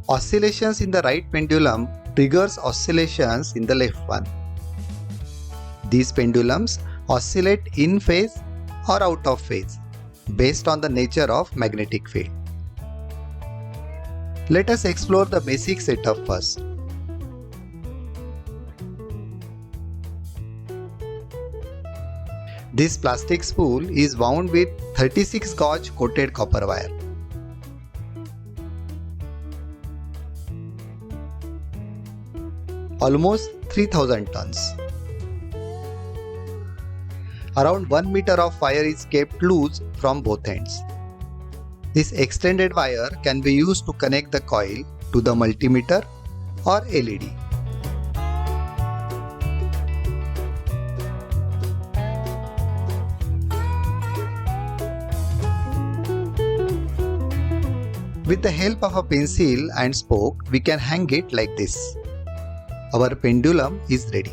Oscillations in the right pendulum triggers oscillations in the left one. These pendulums oscillate in phase or out of phase based on the nature of magnetic field. Let us explore the basic setup first. This plastic spool is wound with 36 gauge coated copper wire. Almost 3000 tons. Around 1 meter of wire is kept loose from both ends. This extended wire can be used to connect the coil to the multimeter or LED. With the help of a pencil and spoke, we can hang it like this. Our pendulum is ready.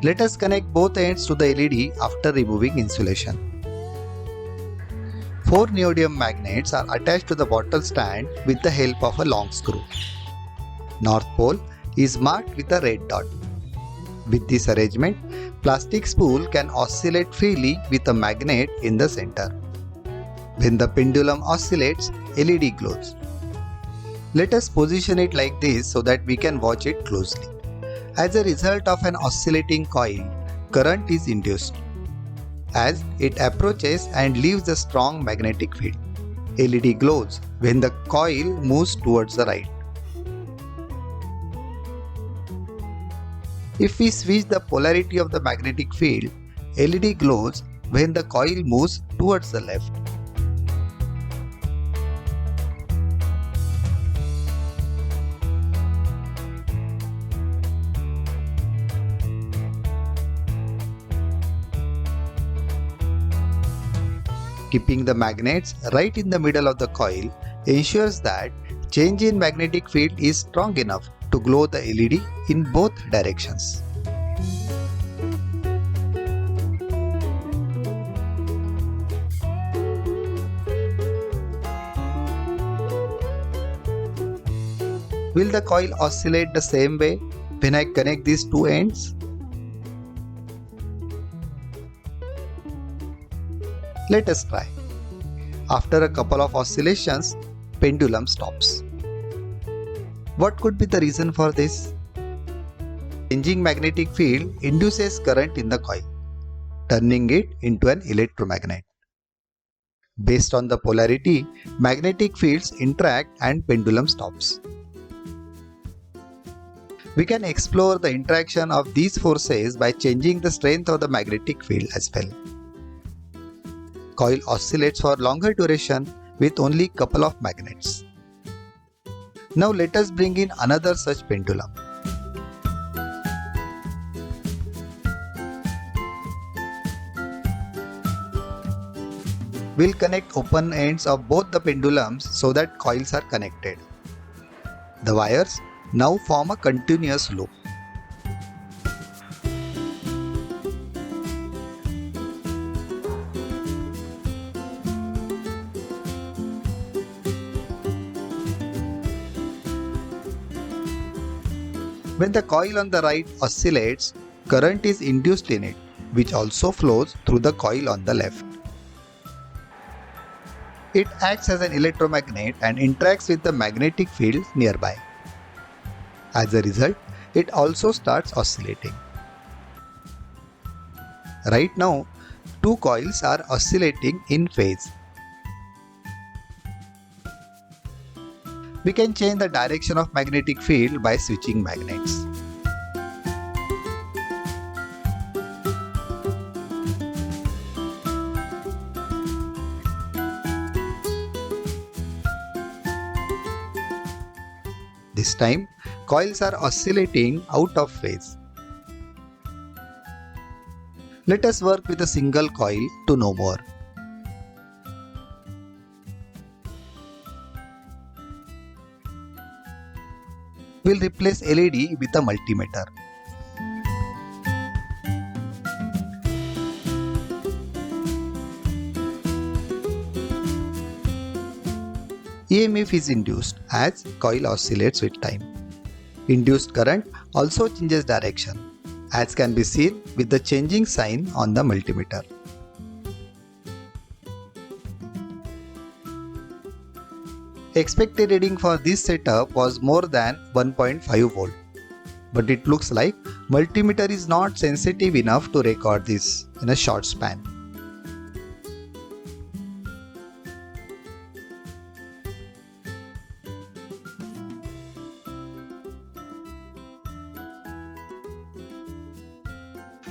Let us connect both ends to the LED after removing insulation. 4 neodymium magnets are attached to the bottle stand with the help of a long screw. North pole is marked with a red dot. With this arrangement, plastic spool can oscillate freely with a magnet in the center. When the pendulum oscillates, LED glows. Let us position it like this so that we can watch it closely. As a result of an oscillating coil, current is induced. As it approaches and leaves a strong magnetic field, LED glows when the coil moves towards the right. If we switch the polarity of the magnetic field, LED glows when the coil moves towards the left. Keeping the magnets right in the middle of the coil ensures that change in magnetic field is strong enough to glow the LED in both directions. Will the coil oscillate the same way when I connect these two ends? Let us try. After a couple of oscillations, pendulum stops. What could be the reason for this? Changing magnetic field induces current in the coil, turning it into an electromagnet. Based on the polarity, magnetic fields interact and pendulum stops. We can explore the interaction of these forces by changing the strength of the magnetic field as well. Coil oscillates for longer duration with only couple of magnets. Now let us bring in another such pendulum. We'll connect open ends of both the pendulums so that coils are connected. The wires now form a continuous loop. When the coil on the right oscillates, current is induced in it, which also flows through the coil on the left. It acts as an electromagnet and interacts with the magnetic field nearby. As a result, it also starts oscillating. Right now, two coils are oscillating in phase. We can change the direction of magnetic field by switching magnets. This time, coils are oscillating out of phase. Let us work with a single coil to know more. We'll replace LED with a multimeter. EMF is induced as coil oscillates with time. Induced current also changes direction, as can be seen with the changing sign on the multimeter. Expected reading for this setup was more than 1.5 volt, but it looks like multimeter is not sensitive enough to record this in a short span.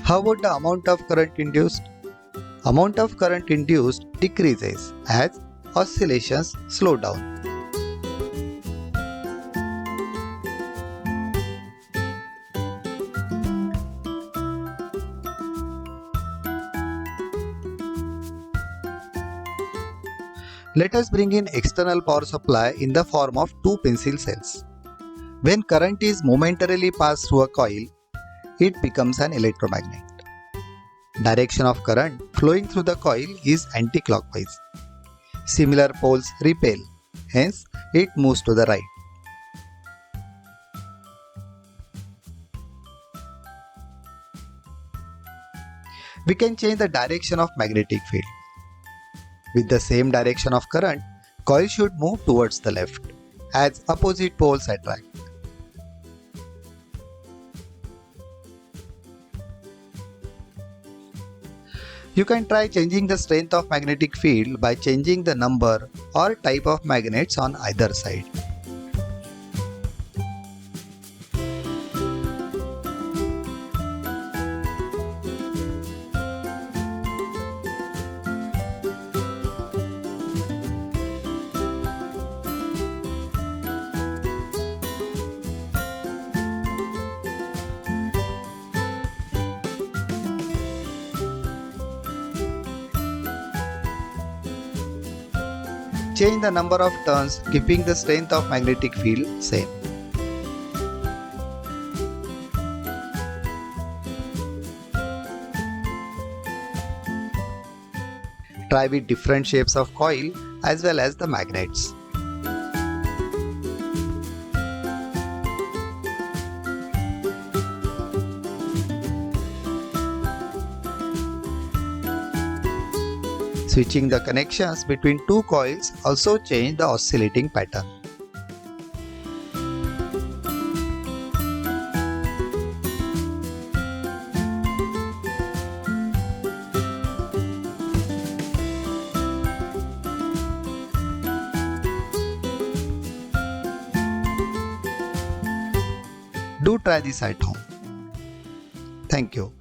How about the amount of current induced? Amount of current induced decreases as oscillations slow down. Let us bring in external power supply in the form of two pencil cells. When current is momentarily passed through a coil, it becomes an electromagnet. Direction of current flowing through the coil is anti-clockwise. Similar poles repel, hence it moves to the right. We can change the direction of magnetic field. With the same direction of current, coil should move towards the left, as opposite poles attract. You can try changing the strength of magnetic field by changing the number or type of magnets on either side. Change the number of turns, keeping the strength of magnetic field same. Try with different shapes of coil as well as the magnets. Switching the connections between two coils also change the oscillating pattern. Do try this at home. Thank you.